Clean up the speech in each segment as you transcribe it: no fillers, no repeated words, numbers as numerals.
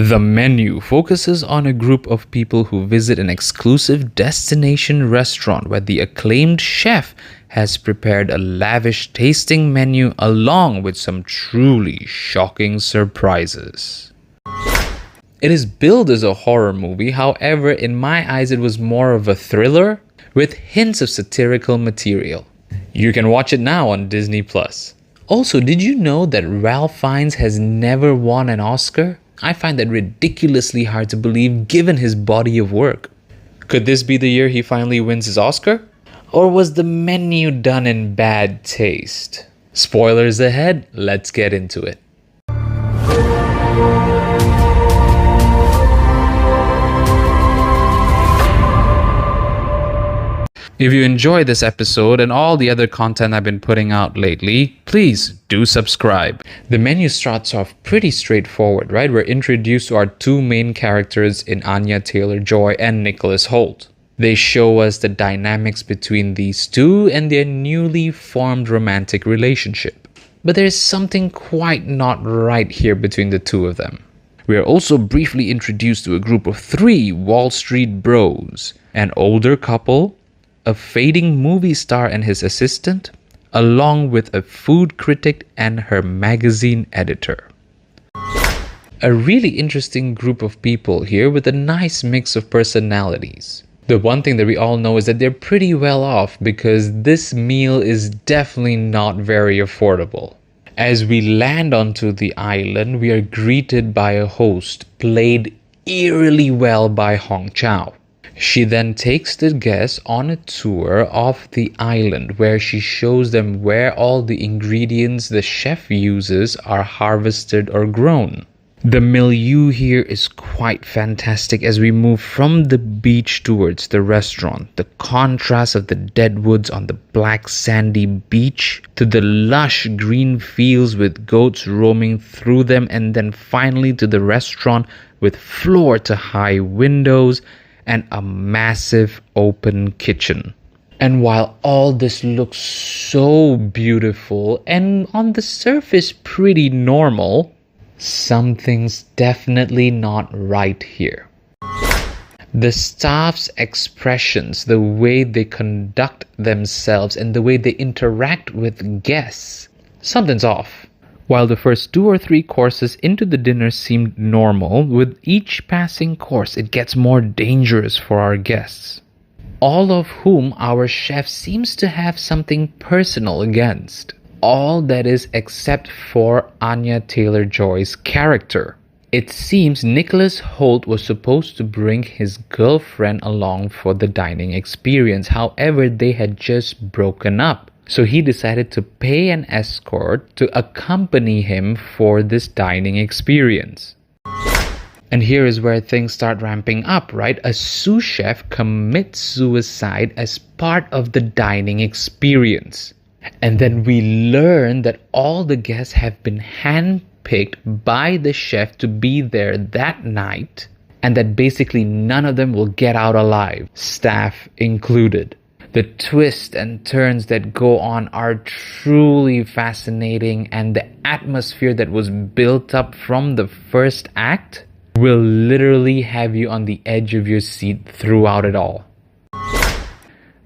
The menu focuses on a group of people who visit an exclusive destination restaurant where the acclaimed chef has prepared a lavish tasting menu along with some truly shocking surprises. It is billed as a horror movie, however, in my eyes it was more of a thriller with hints of satirical material. You can watch it now on Disney+. Also, did you know that Ralph Fiennes has never won an Oscar? I find that ridiculously hard to believe given his body of work. Could this be the year he finally wins his Oscar? Or was the menu done in bad taste? Spoilers ahead, let's get into it. If you enjoyed this episode and all the other content I've been putting out lately, please do subscribe. The menu starts off pretty straightforward, right? We're introduced to our two main characters in Anya Taylor-Joy and Nicholas Hoult. They show us the dynamics between these two and their newly formed romantic relationship. But there's something quite not right here between the two of them. We are also briefly introduced to a group of 3 Wall Street bros, an older couple, a fading movie star and his assistant, along with a food critic and her magazine editor. A really interesting group of people here with a nice mix of personalities. The one thing that we all know is that they're pretty well off because this meal is definitely not very affordable. As we land onto the island, we are greeted by a host played eerily well by Hong Chau. She then takes the guests on a tour of the island where she shows them where all the ingredients the chef uses are harvested or grown. The milieu here is quite fantastic as we move from the beach towards the restaurant. The contrast of the dead woods on the black sandy beach to the lush green fields with goats roaming through them, and then finally to the restaurant with floor to high windows and a massive open kitchen. And while all this looks so beautiful and on the surface pretty normal, something's definitely not right here. The staff's expressions, the way they conduct themselves and the way they interact with guests, something's off. While the first 2 or 3 courses into the dinner seemed normal, with each passing course it gets more dangerous for our guests, all of whom our chef seems to have something personal against. All that is except for Anya Taylor-Joy's character. It seems Nicholas Hoult was supposed to bring his girlfriend along for the dining experience. However, they had just broken up. So he decided to pay an escort to accompany him for this dining experience. And here is where things start ramping up, right? A sous chef commits suicide as part of the dining experience. And then we learn that all the guests have been handpicked by the chef to be there that night, and that basically none of them will get out alive, staff included. The twists and turns that go on are truly fascinating, and the atmosphere that was built up from the first act will literally have you on the edge of your seat throughout it all.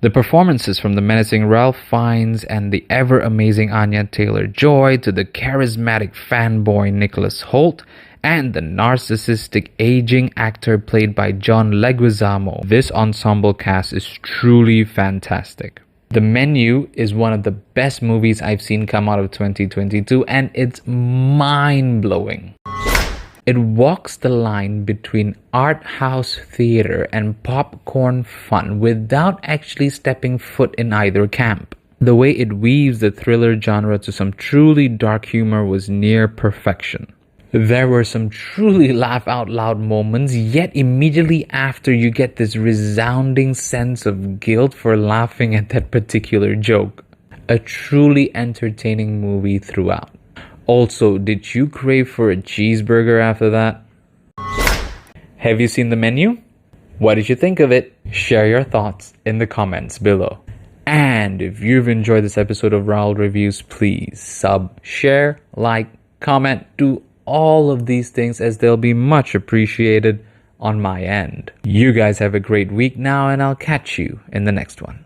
The performances from the menacing Ralph Fiennes and the ever-amazing Anya Taylor-Joy to the charismatic fanboy Nicholas Hoult and the narcissistic aging actor played by John Leguizamo. This ensemble cast is truly fantastic. The Menu is one of the best movies I've seen come out of 2022, and it's mind-blowing. It walks the line between art house theater and popcorn fun without actually stepping foot in either camp. The way it weaves the thriller genre to some truly dark humor was near perfection. There were some truly laugh out loud moments, yet immediately after you get this resounding sense of guilt for laughing at that particular joke. A truly entertaining movie throughout. Also, did you crave for a cheeseburger after that? Have you seen The Menu? What did you think of it? Share your thoughts in the comments below. And if you've enjoyed this episode of Raul Reviews, please sub, share, like, comment, do all of these things, as they'll be much appreciated on my end. You guys have a great week now, and I'll catch you in the next one.